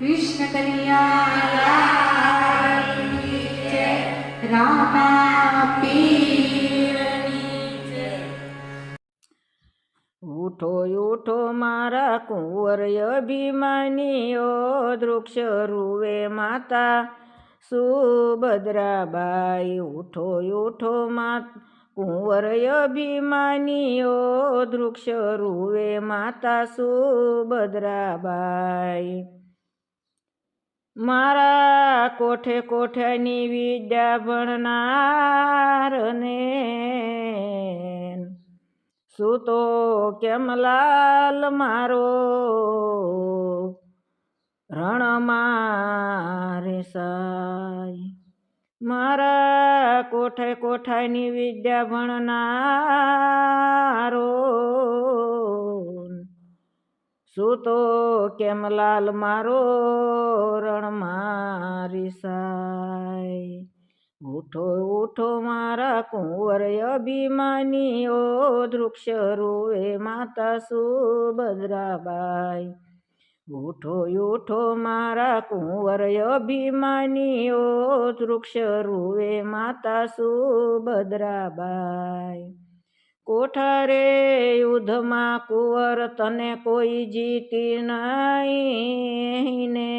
कृष्ण कन्हैया रामा पीરની જય। ઉઠો ઉઠો મારા કુંવર અભિમાનીઓ, વૃક્ષ રૂવે માતા સુભદ્રાબાઈ। ઉઠો ઉઠો કુંવર અભિમાનીઓ, વૃક્ષ રૂવે માતા સુભદ્રાબાઈ। મારા કોઠે કોઠેની વિદ્યા ભણનારને, સૂતો કેમલાલ મારો રણમાં રેસાય। મારા કોઠે કોઠાની વિદ્યા ભણનારો, સૂતો કેમલાલ મારો રણમાં રેસાય। ઉઠો ઉઠો મારા કુંવર અભિમાનીઓ, વૃક્ષ રૂવે માતા સુભદ્રાબાઈ। ઉઠો ઉઠો મારા કુંવર અભિમાનીઓ, વૃક્ષ રૂવે માતા સુભદ્રાબાઈ। કોઠારે યુદ્ધમાં કુંવર તને કોઈ જીતી નહીં ને,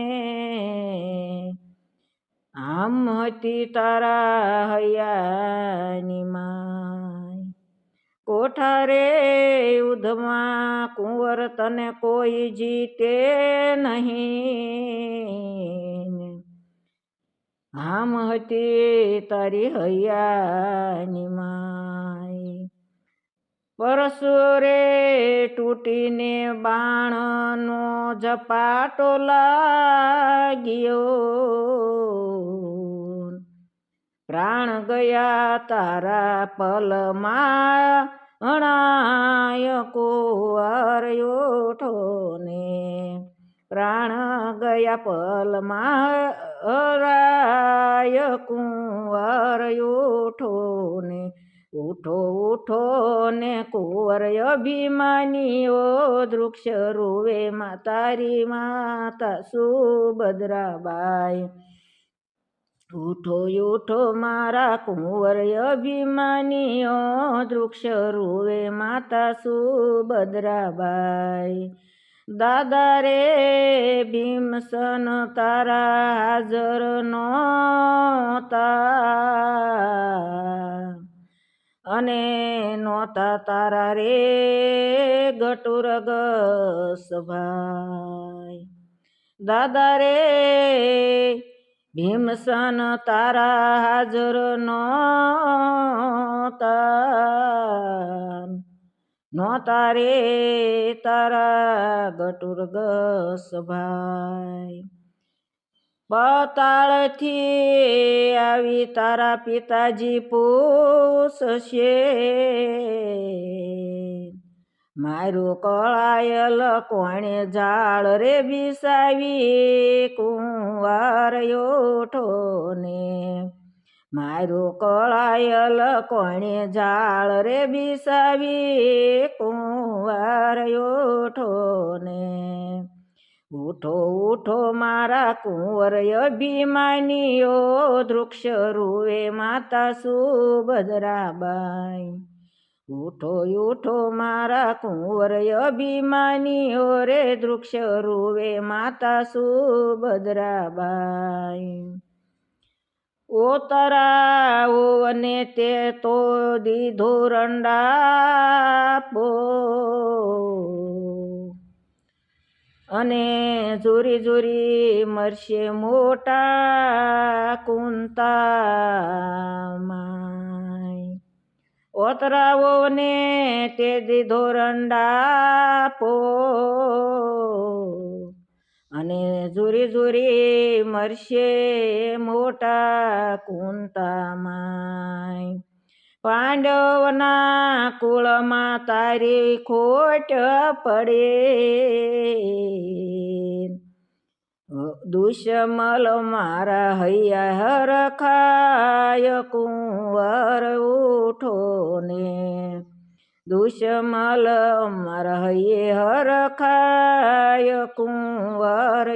આમ હતી તારા હૈયાની માય। કોઠારે યુદ્ધમાં કુંવર તને કોઈ જીતે નહીં, આમ હતી તારી હૈયાની માય। પરસુરે તૂટીને બાણનો ઝપાટો લાગ્યો, પ્રાણ ગયા તારા પલમાં અણાય કુંવર ઉઠો ને, પ્રાણ ગયા પલમાં અરાય કુંવર ઉઠો ને। ઉઠો ઉઠો ને કુંવર અભિમાનીઓ, વૃક્ષ રૂવે તારી માતા સુભદ્રાબાઈ। ઉઠો ઉઠો મારા કુંવર અભિમાનીઓ, વૃક્ષ રૂવે માતા સુભદ્રાબાઈ। દાદા રે ભીમસન તારા હાજર નહોતા, અને નહોતા તારા રે ગટુરગસ ભાઈ। દાદા રે ભીમસન તારા હાજર નહોતા રે તારા ગટુરગસ ભાઈ। પાતાળથી આવી તારા પિતાજી પૂછશે, મારું કળાયલ કોણે ઝાડ રે બિસાવી કુંવર ઉઠો ને, મારું કળાયલ કોણે ઝાડ રે બિસાવી કુંવર ઉઠો ને। ઉઠો ઉઠો મારા કુંવર અભિમાનીઓ, વૃક્ષ રૂવે માતા સુભદ્રાબાઈ। ઉઠો ઉઠો મારા કુંવર અભિમાનીઓ રે, વૃક્ષ રૂવે માતા સુભદ્રાબાઈ। ઓ તારા ઓવને તે તો દીધો રંડાપો, અને ઝુરી ઝુરી મરશે મોટા કુંતા માય। ઓતરાવો ને તે દીધો રંડાપો, અને ઝુરી ઝુરી મરશે મોટા કુંતા માય। પાંડવના કુળમાં તારી ખોટ પડે, દુશ્મલ મારા હૈયા હરખાય કુંવર ઉઠો ને, દુશ્મલ મારા હૈયે હરખાય કુંવર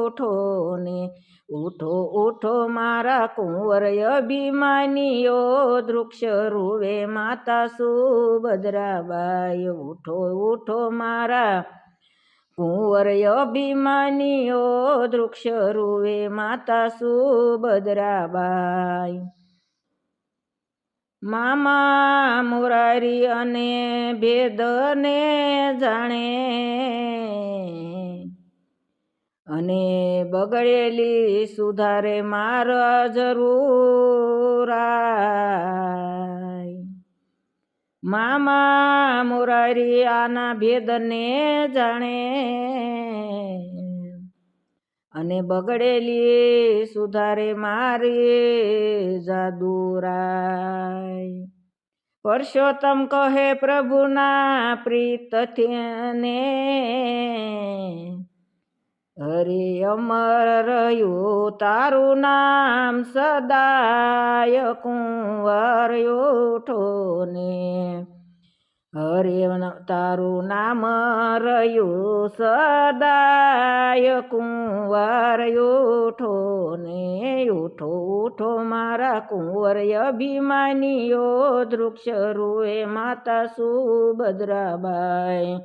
ઉઠો ને ઉઠો ઉઠો મારા કુંવર અભિમાનીઓ વૃક્ષ રૂવે માતા સુભદ્રાબાઈ ઉઠો ઉઠો મારા કુંવર અભિમાનીઓ વૃક્ષ રૂવે માતા સુભદ્રાબાઈ મામા મોરારી અને ભેદને જાણે અને બગડેલી સુધારે મારા જરૂર મામા મોરારી આના ભેદને જાણે અને બગડેલી સુધારે મારી જાદુરાય પરસોત્તમ કહે પ્રભુના પ્રીત થઈને હરે અમર રહ્યું તારું નામ સદાય કુંવર ઉઠો ને હરે તારું નામ રહ્યું સદાય કુંવર ઉઠો ને ઉઠો ઉઠો મારા કુંવર અભિમાનીઓ વૃક્ષ રૂવે માતા સુભદ્રાબાઈ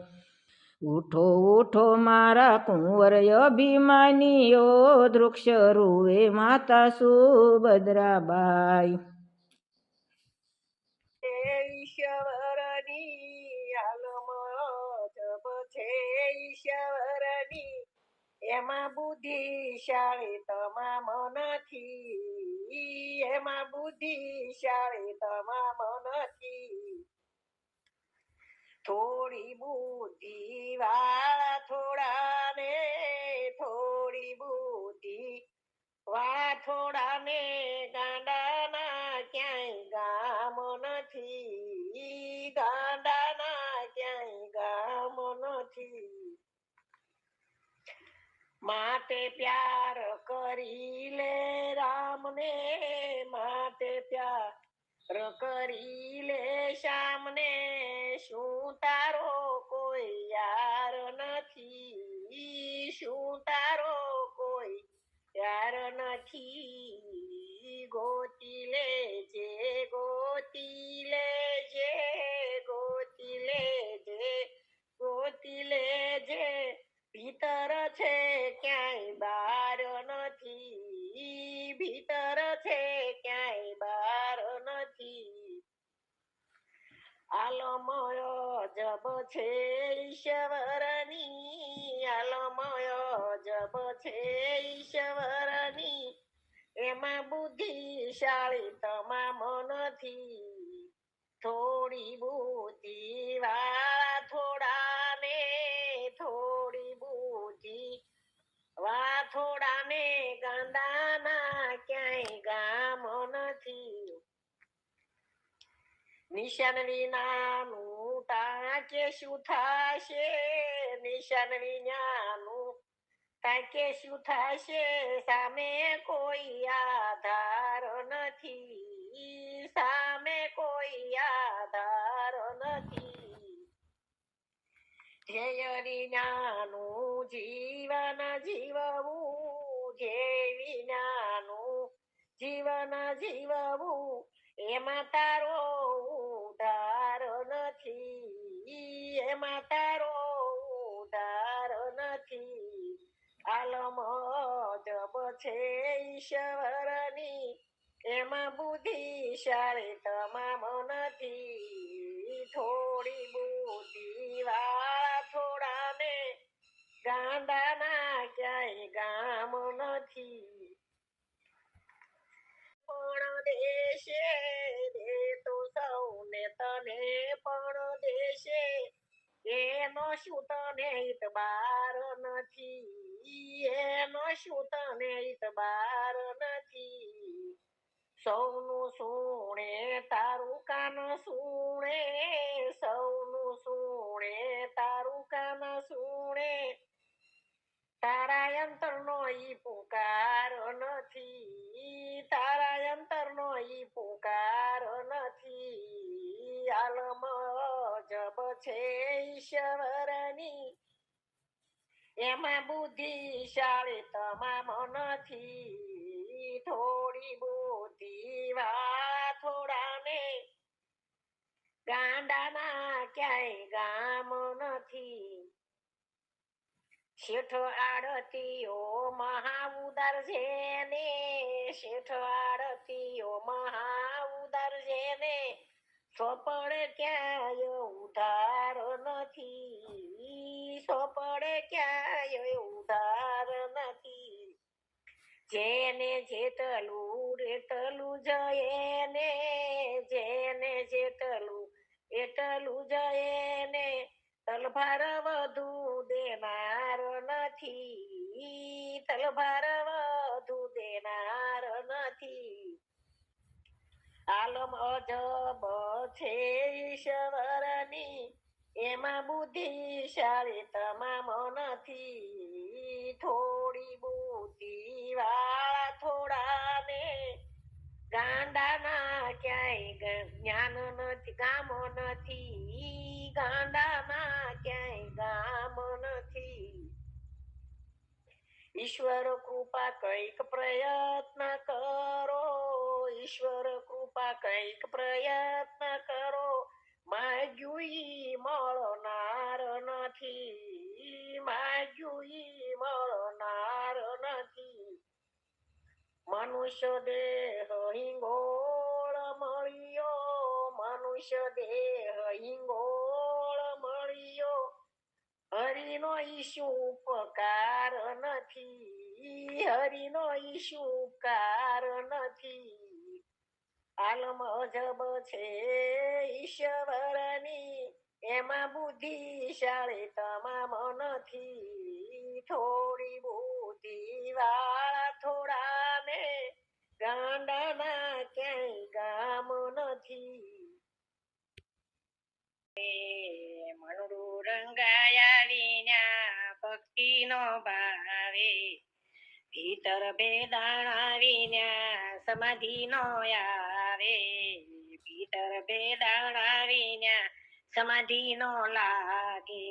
ઉઠો ઉઠો મારા કુંવર અભિમાનીઓ વૃક્ષ રૂવે માતા સુભદ્રાબાઈ ઈશ્વરની આલમ જબ છે ઈશ્વરની એમાં બુદ્ધિશાળી તમામ નથી એમાં બુદ્ધિશાળી તમામ નથી થોડી બુદ્ધિ વાળા થોડાને થોડી બુદ્ધિ વાળા થોડાને ગાંડાના ક્યાંય ગામ નથી ગાંડાના ક્યાંય ગામ નથી માટે પ્યાર કરી લે રામને માટે પ્યાર કરી લે શ્યામને શું તારો કોઈ યાર નથી શું તારો કોઈ યાર નથી ગોતી લેજે ગોતી લેજે ગોતી લેજે ગોતી લેજે ભીતર છે ક્યાંય બહાર નથી ભીતર છે ક્યાંય બહાર નથી આલમય જબ છે ઈશ્વરની આલમય જબ છે ઈશ્વરની એમાં બુદ્ધિશાળી તમામ નથી થોડી બુદ્ધિ વાળા થોડાને થોડી બુદ્ધિ વાળા થોડાને ગાંડાના ક્યાંય ગામ નથી નિશાન વિનાનું તાકે શું થશે નિશાન વિનાનું તાકે શું થશે સામે કોઈ આધાર નથી સામે કોઈ આધાર નથી ધ્યેય વિનાનું જીવન જીવવું ધ્યેય વિનાનું જીવન જીવવું એમાં તારો ઉધાર નથી એમાં તારો ઉધાર નથી આલમ જબ છે ઈશ્વરની એમાં બુદ્ધિશાળી તમામ નથી થોડી બુદ્ધિ વાળા થોડાને ગાંડાના ક્યાંય ગામ નથી પણ દેશે દે તો સૌને તને પણ દેશે એનો શું તને ઇતબાર નથી એનો શું તને ઇતબાર નથી સૌનું સુણે તારું કાન સુણે સૌનું સુણે તારું કાન સુણે તારા અંતરનો ઈ પુકાર નથી તારા અંતરનો ઈ પુકાર નથી આલમ જબ છે ઈશ્વરની એમાં બુદ્ધિશાળી તમામ નથી થોડી બુદ્ધિ વાળા થોડાને ગાંડાના ક્યાંય ગામ નથી શેઠ આડતીઓ મહાઉદાર છે ને શેઠ આડતીઓ મહાઉદાર છે ને સોપડે ક્યાંય ઉધાર નથી સોપડે ક્યાંય ઉધાર નથી જેને જેટલું એટલું જ એને જેને જેટલું એટલું જ એને તલભાર વધુ દેનાર નથી તલભાર વધુ દેનાર નથી આલમ અજબ છે ઈશ્વરની એમાં બુદ્ધિશાળી તમામ નથી થોડી બુદ્ધિ વાળા થોડાને ગાંડાના ક્યાંય જ્ઞાન નથી ગામ નથી ગાંડાના ક્યાંય ગામ નથી ઈશ્વર કૃપા કઈક પ્રયત્ન કરો ઈશ્વર કૃપા કઈક પ્રયત્ન કરો માગ્યું ઈ મળનાર નથી માગ્યું ઈ મળનાર નથી મનુષ્ય દેહ હિંગોળ મળ્યો મનુષ્ય દેહ હિંગોળ મળ્યો હરિનો ઈશુ ઉપકાર નથી હરિનો ઈશુ ઉપકાર નથી આલમ અજબ છે ઈશ્વરની એમાં બુદ્ધિશાળી તમામ નથી થોડી બુદ્ધિ વાળા થોડાને ગાંડાના ક્યાંય ગામ નથી મનડું રંગાયા વિના ભક્તિ નો ભાવે ભીતર ભેદાણા વિના સમાધિ નો આવે ભીતર ભેદાણા વિના સમાધિ નો લાગે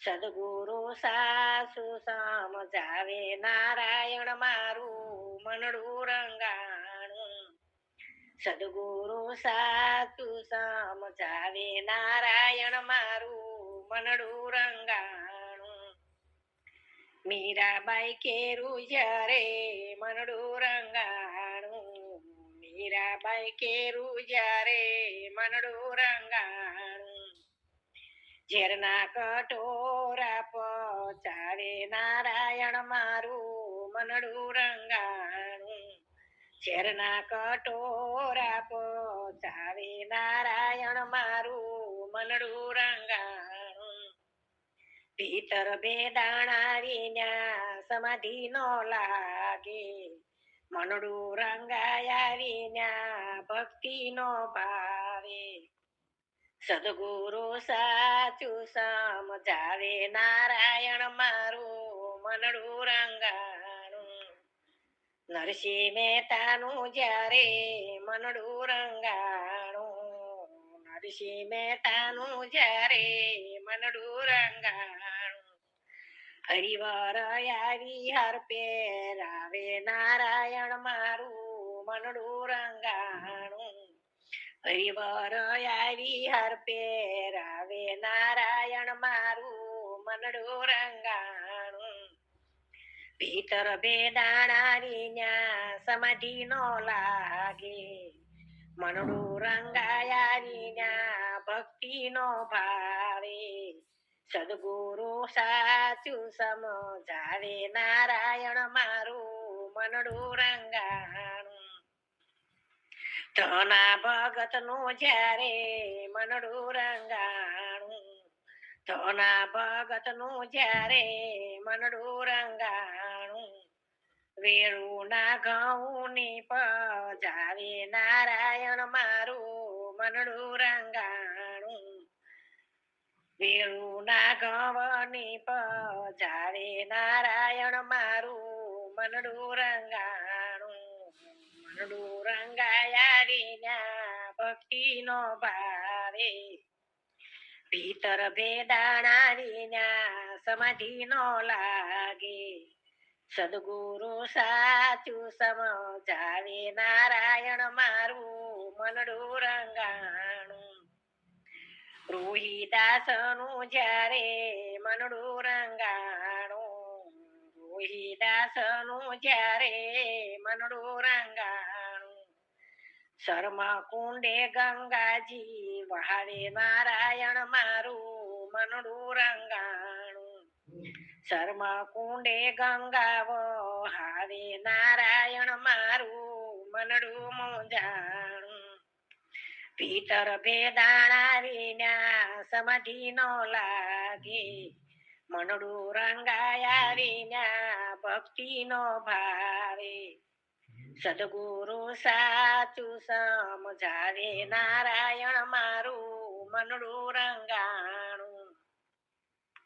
સદગુરુ સાસુ સમજાવે નારાયણ મારું મનડું રંગાણું સદગુરુ સાસુ સમજાવે નારાયણ મારું મનડું રંગાણું મીરાબાઈ કેરું જ્યારે મનડું રંગાણું મીરાબાઈ કેરું જ્યારે મનડું રંગાણું ઝેરના કટોરા પચાવે નારાયણ મારું મનડું રંગાણું ઝેરના કટોરા પચાવે નારાયણ મારું મનડું રંગાણું ભીતર ભેદાણા વિના સમાધિ નો લાગે મનડું રંગાયા વિના ભક્તિ નો ભાવે સદગુરુ સાચું સમજાવે નારાયણ મારું મનડું રંગાણું નરસિંહ મહેતાનું જ્યારે મનડું રંગાણું નરસિંહ મહેતાનું જ્યારે મનડું રંગાણું હરિવર આવી હર પેરાવે નારાયણ મારું મનડું રંગાણું હરિવર આવી હર પેરાવે નારાયણ મારું મનડું રંગાણું ભીતર ભેદાણા વિના સમાધિ નો લાગે મનડું રંગાયા વિના ભક્તિ નો ભાવે સદગુરુ સાચું સમજાવે નારાયણ મારું મનડું રંગાણું ધના ભગત નું જ્યારે મનડું રંગાણું ધના ભગત નું જ્યારે મનડું રંગાણું વેળું ના ઘઉં ની પજાવે નારાયણ મારું મનડું રંગાણું વેળું ના ઘઉં ની પજાવે નારાયણ મારું મનડું રંગાણું મનડું રંગાયા વિના ભક્તિ નો ભાવે ભીતર ભેદાણા વિના સમાધિ નો લાગે સદગુરુ સાચું સમજાવે નારાયણ મારું મનડું રંગાણું રોહિદાસનું જ્યારે મનડું રંગાણું રોહિદાસનું જ્યારે મનડું રંગાણું શર્મ કુંડે ગંગાજી વહાવે નારાયણ મારું મનડું રંગાણું શર્મ કુંડે ગંગા વહાવે નારાયણ મારું મનડું મૂંઝાણું ભીતર ભેદાણા વિના સમાધિ નો લાગે મનડું રંગાયા વિના ભક્તિ નો ભાવે સદગુરુ સાચું સમજાવે નારાયણ મારું મનડું રંગાણું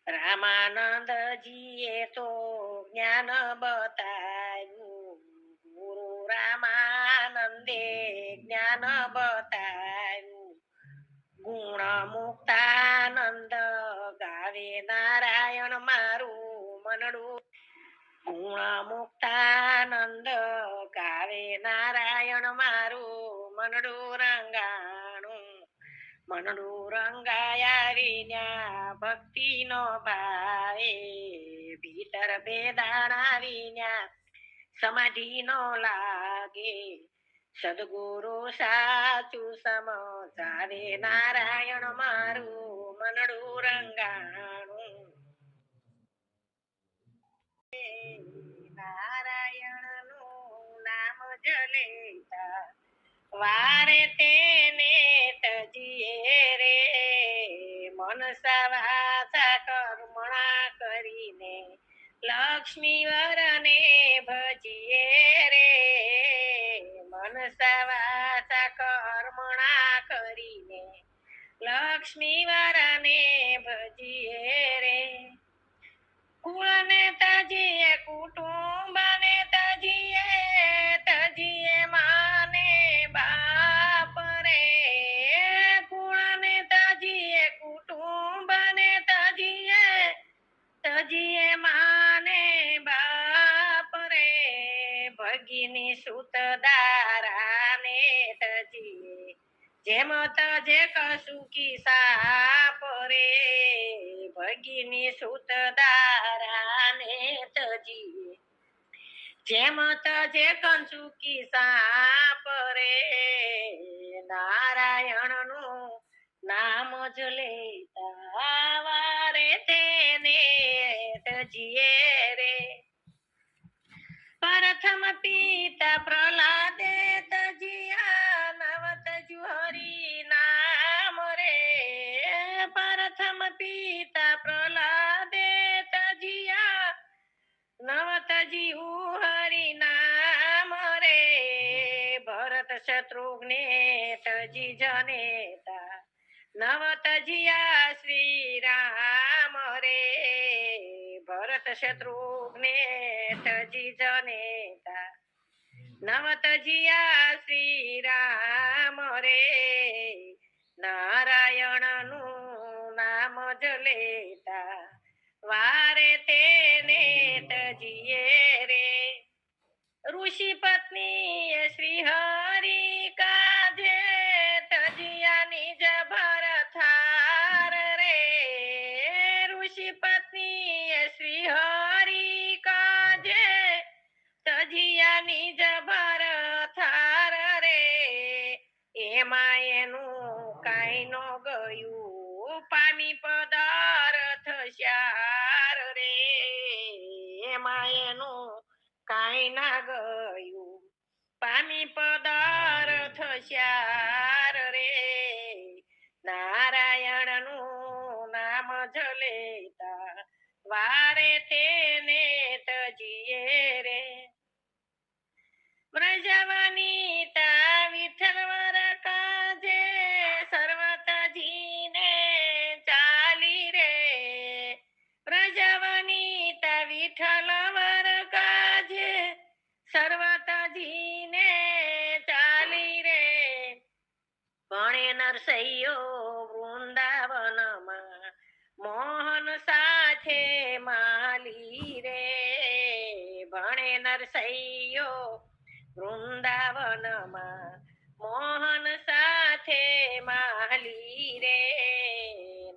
રામાનંદજીએ તો જ્ઞાન બતાવ્યું ગુરુ રામાનંદે જ્ઞાન બતાવ્યું ગુણ મુક્તાનંદ ગાવે નારાયણ મારું મનડું ગુણ મુક્તાનંદ ગાવે નારાયણ મારું મનડું રંગાણું મનડું રંગાયા વિના ભક્તિ નો ભાવે ભીતર ભેદાણા વિના સમાધિ નો લાગે સદગુરુ સાચું સમજાવે નારાયણ મારું મનડું રંગાણું નારાયણનું નામ જ લેતા વારે તેને તજીએ રે મનસા વાસા કર્મણા કરીને લક્ષ્મી વરને ભજીએ રે મનસા વાસા કર્મણા કરીને લક્ષ્મી વરને ભજીએ રે કુળને તજીએ કુટુંબને તજીએ માને બાપ રે કુળને તજીએ કુટુંબને તજીએ માને બાપ રે ભગીની સુતદારાને તજીએ જેમ તજે કસુકી સાપ રે ભગીની સુતદારાને તજીએ જેમ તજે કંસુકી સાપ રે નારાયણનું નામ જ લેતા વારે તેને તજીએ રે પ્રથમ પિતા પ્રહલાદે તજિયા નવ તજુ હરી નામ રે પ્રથમ પિતા પ્રહલાદે તજિયા નવ તજિયું હરી નામ રે ભરત શત્રુઘ્ને તજી જનેતા નવ તજિયા શ્રી રામ રે ભરત શત્રુઘ્ને તજી જનેતા નવ તજિયા શ્રી રામ રે નારાયણનું નામ જ લેતા વારે તેને તજીએ રે ઋષિ પત્ની શ્રી હરિ કાજે તજિયા નિજ ભરથાર રે ઋષિ પત્ની શ્રી હરિ કાજે તજિયા નિજ ભરથાર રે એમાં એનું કાંઈ ન ગયું પામી પદાર્થ શ્યાર રે એમાં એનું કાંઈ ના ગયું પામી પદાર્થ શ્યાર રે નારાયણનું નામ જ લેતા વારે તેને તજીએ રે વ્રજવનિતા વિઠ્ઠલ વર કાજે સર્વતજીને ચાલી રે વ્રજવનિતા વિઠ્ઠલ વર કાજે સર્વતજીને ચાલી રે ભણે નરસૈયો વૃંદાવનમાં મોહન સાથે ભણે નરસૈયો વૃંદાવનમાં મોહન સાથે માલી રે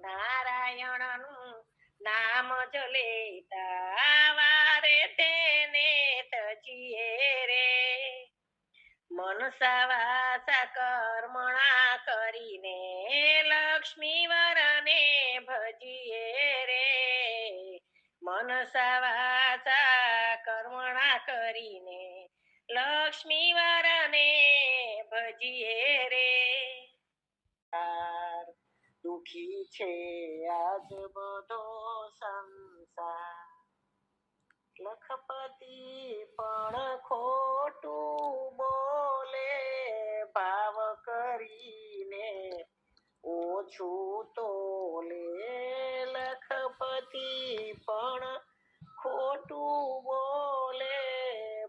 નારાયણનું નામ જ લેતા વારે તેને તજીએ રે મનસા વાસા કર્મણા કરીને લક્ષ્મી વરને ભજીએ રે મનસા વાસા કર્મણા કરીને લક્ષ્મી વરને ભજીએ રે દુખી છે આજ બધો સંસાર લખપતિ પણ ખોટું બોલે ભાવ કરીને ઓછું તોલે લખપતિ પણ ખોટું બોલે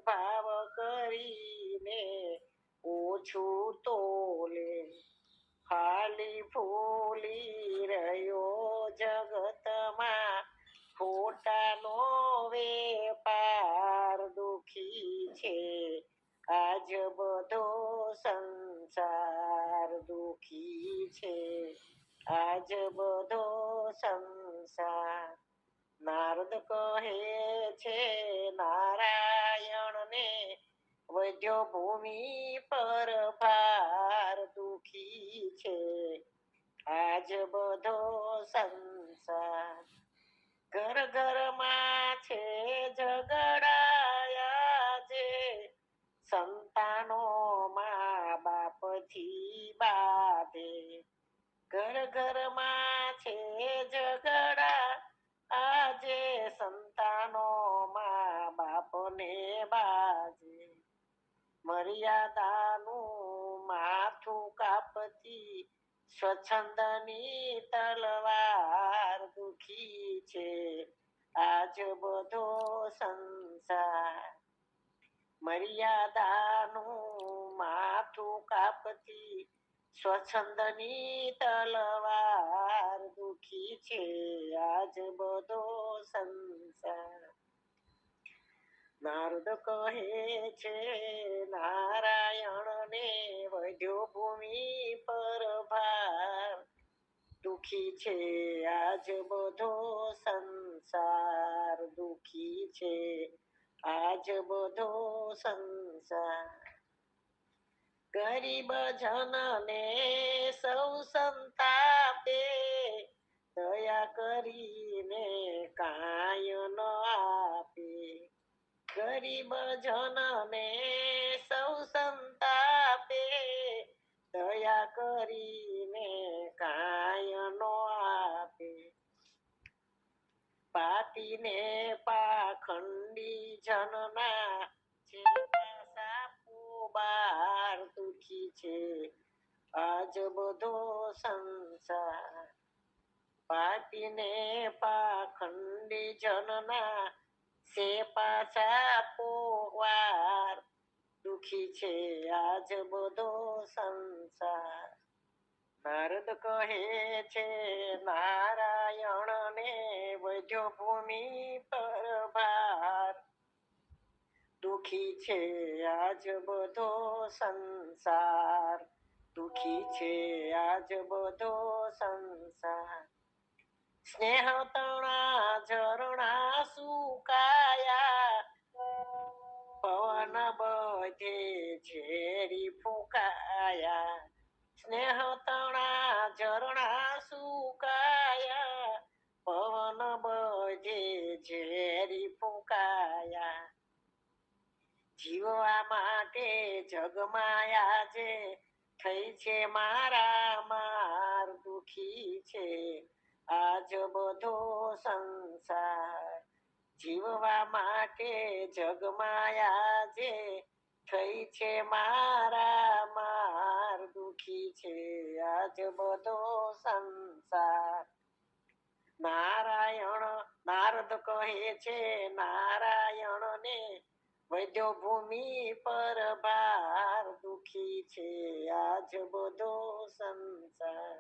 ભાવ કરીને ઓછું તોલે ખાલી ફૂલી રહ્યો જગતમાં ખોટાનો વેપાર દુખી છે આજ બધો સંસાર દુખી છે આજ બધો સંસાર નારદ કહે છે નારાયણને વૈદ્યો ભૂમિ પર ભાર દુખી છે આજ બધો સંસાર ઘર ઘરમાં છે ઝઘડાયા જે સંતાનો મા બાપથી બાધે ઘર ઘરમાં છે ઝઘડા આજે સંતાનો મા બાપને બાજે મર્યાદાનું માથું કાપતી સ્વચ્છંદની તલવાર દુખી છે આજ બધો સંસાર મર્યાદાનું માથું કાપતી સ્વચ્છંદની તલવાર દુખી છે આજ બધો સંસાર નારદ કહે છે નારાયણને વધ્યો ભૂમિ પર ભાર દુખી છે આજ બધો સંસાર દુખી છે આજ બધો સંસાર ગરીબ જનને સૌ સંતાપે દયા કરીને કાંઈ ન આપે ગરીબ જનને સૌ સંતાપે દયા કરીને કાંઈ ન આપે પાપીને પાખંડી જનના સાપો બાર દુખી છે આજ બધો સંસાર પાપીને પાખંડી જનના સે પાછા પોવાર દુખી છે આજ બધો સંસાર નારદ કહે છે નારાયણને વધ્યો ભૂમિ પર ભાર દુખી છે આજ બધો સંસાર દુખી છે આજ બધો સંસાર સ્નેહ તણા ઝરણા સુકાયા પવન બધે ઝેરી ફૂંકાયા સ્નેહ તણા ઝરણા સુકાયા પવન બધે ઝેરી ફૂંકાયા જીવવા માટે જગમાયા જે થઈ છે મારા માર દુખી છે આજ બધો સંસાર જીવવા માટે જગમાયા જે થઈ છે મારા માર દુખી છે આજ બધો સંસાર નારાયણ નારદ કહે છે નારાયણને વૈદ્યો ભૂમિ પર ભાર દુખી છે આજ બધો સંસાર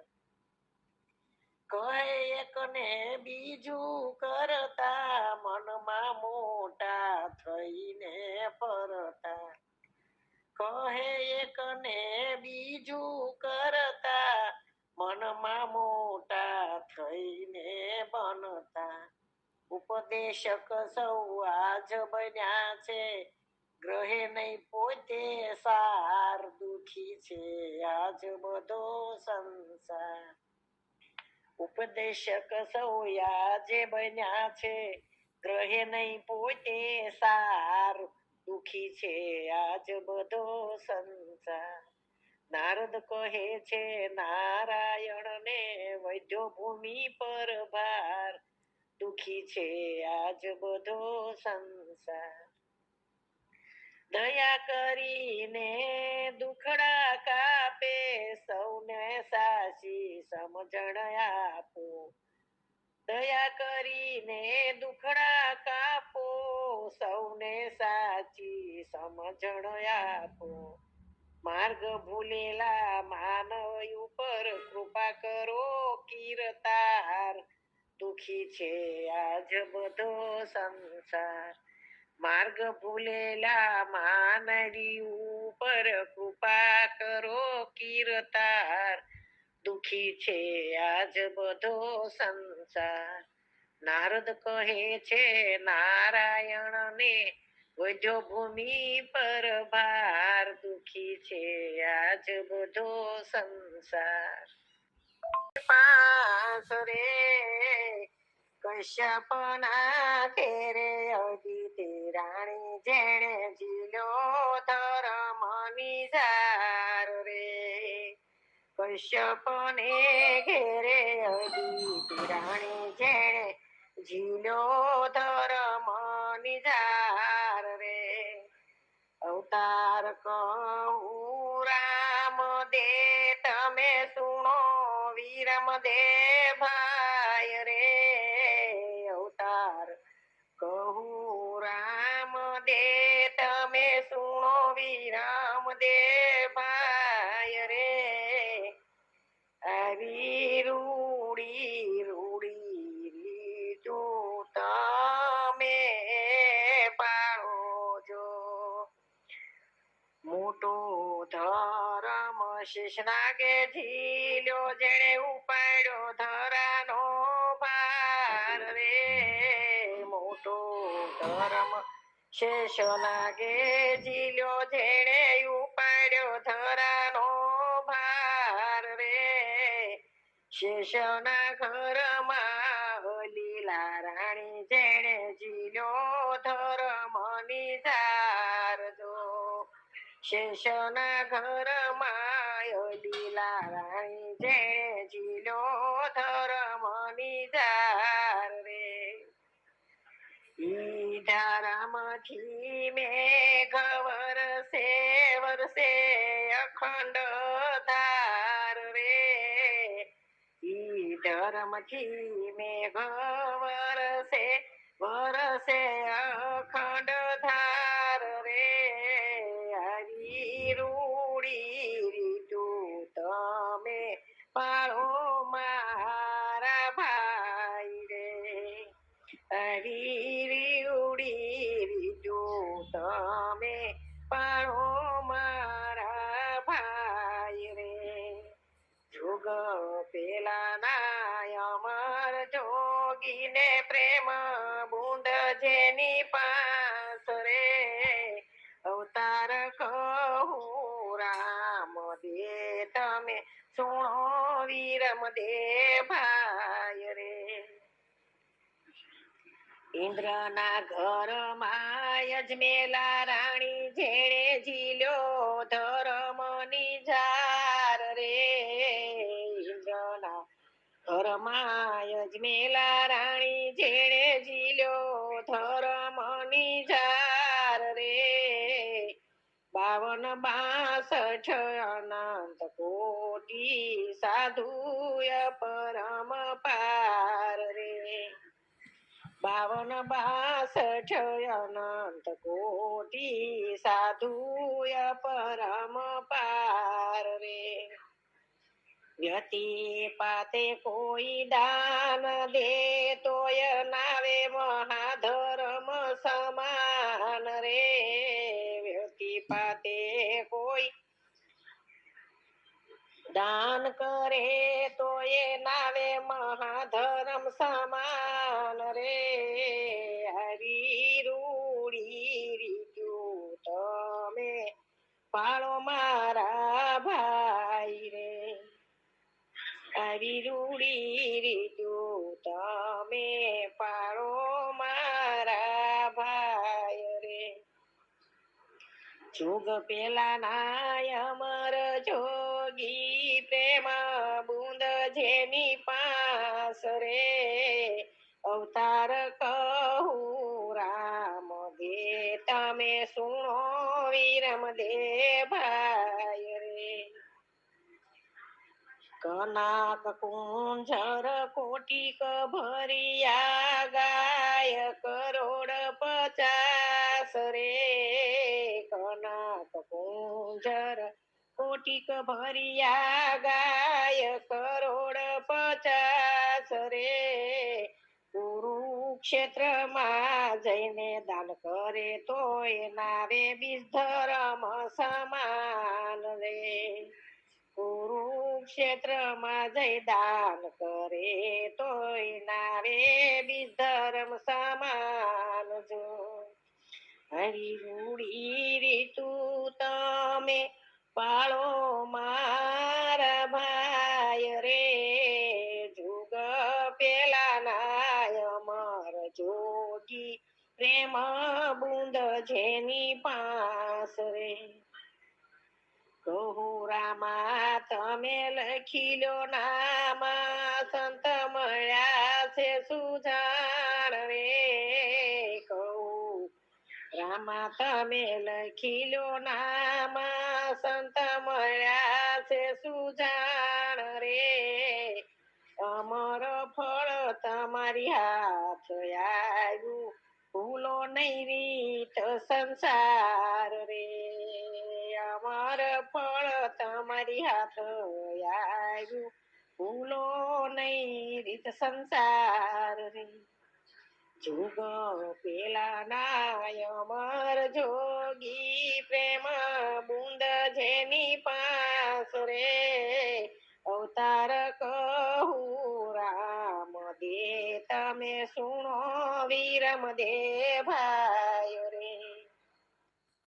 કહે એકને બીજું કરતા મનમાં મોટા થઈને ફરતા કહે એકને બીજું કરતા મનમાં મોટા થઈને બનતા ઉપદેશક સૌ આજ બન્યા છે ગ્રહે નહીં પોતે સાર દુખી છે આજ બધો સંસાર ઉપદેશક સૌ આજે બન્યા છે ગ્રહે નહીં પોતે સાર દુખી છે આજ બધો સંસાર નારદ કહે છે નારાયણ ને વૈદ્યો ભૂમિ પર ભાર દુખી છે આજ બધો સંસાર દયા કરીને દુખડા કાપે સૌને સાચી સમજણ આપો દયા કરીને દુખડા કાપો સૌને સાચી સમજણ આપો માર્ગ ભૂલેલા માનવ ઉપર કૃપા કરો કીર્તાર દુખી છે આજ બધો સંસાર માર્ગ ભૂલેલા માનવી ઉપર કૃપા કરો કીર્તાર દુખી છે આજ બધો સંસાર નારદ કહે છે નારાયણ ને વૈદ્યો ભૂમિ પર ભાર દુખી છે આજ બધો સંસાર પાસ રે કશ્યપના ઘેરે અદિતિ રાણી જેણે જીલ્યો ધર્મની ધાર રે કશ્યપને ઘેરે અદિતિ રાણી જેણે જીલ્યો ધર્મની ધાર રે અવતાર કહું રામ દે તમે સુણો વીરમ દે ભાઈ રે અવતાર કહું રામ દે તમે સુણો વિરામ દે ભાઈ રે આવી રૂડી રૂડી લીધું તમે પાળો જો મોટો ધર્મ શીશ નાગે ઝીલ્યો જેણે ઉપાડ્યો ધરાનો ભાર રે મોટો ધર્મ શેષ નાગે ઝીલ્યો જેણે ઉપાડ્યો ધરાનો ભાર રે શેષના ઘરમાં લીલા રાણી જેણે ઝીલ્યો ધર્મની ધાર જો શેષના ઘરમાં લીલા રાણી જેણે ઝીલ્યો ધર્મની ધાર રે ઈ ધારામાંથી મેઘ વરસે વરસે અખંડ ધાર રે ઈ ધર્મથી મેઘ વરસે વરસે અખંડ ધાર રે આવી રૂડી રીતું તમે પાળો મારા ભાઈ રે આવી રૂડી રીતું તમે પાળો મારા ભાઈ રે જોગ પેલાના અમર જોગીને પ્રેમ બુંદ જેની પાસ રે અવતાર કહું રામ દે તમે સુણો વીરમ દે ભાઈ રે ઇન્દ્રના ઘરમાં યજમેલા રાણી જેણે ઝીલ્યો ધર્મની ધાર રે ઇન્દ્રના ઘરમાં યજમેલા રાણી જેણે ઝીલ્યો ધર્મની ધાર રે 52 અનંત કોટી સાધુય પરમ પાર રે 52 અનંત કોટી સાધુય પરમ પાર રે વ્યતિ પાતે કોઈ દાન દે તોય નાવે મહાધર્મ સમાન રે વ્યતિ પાતે કોઈ દાન કરે તો એ નાવે મહાધર્મ સમાન રે હરી રૂડી રીત્યું તમે પાળો મારા ભાઈ રે હરી રૂડી રીત્યું તમે પાળો મારા ભાઈ રે જોગ પેલા નાય અમર જોગી પ્રેમ બુંદ જેની પાસ રે અવતાર કહું રામ દે તમે સુણો વિરમ દે ભાઈ રે કનાક કુંજર કોટિક ભરિયા ગાય કરોડ 50 રે કનાક કુંજર કોટિક ભરિયા ગાય કરોડ 50 રે કુરુક્ષેત્રમાં જઈને દાન કરે તો એના રે બીજ ધર્મ સમાન રે કુરુક્ષેત્રમાં જઈ દાન કરે તો નાવે બીજ ધર્મ સમાન જો હરી રૂડી રીતું તમે પાળો મારા ભાઈ રે જુગ પેલા નાય અમર જોગી પ્રેમ બુંદ જેની પાસ રે કહો રામા તમે લખી લો નામા સંત મળ્યા છે સુજાણ રે કહું રામા તમે લખી લો નામા સંત મળ્યા છે સુજાણ રે અમર ફળ તમારી હાથ આવ્યું ભૂલો નહીં રીત સંસાર રે અમર ફળ તમારી હાથ આવ્યું ભૂલો નહીં રીત સંસાર રે જુગ પેલા નાય અમર જોગી પ્રેમ બુંદ જેની પાસ રે અવતાર કહું રામ દે તમે સુણો વિરમ દે ભાઈ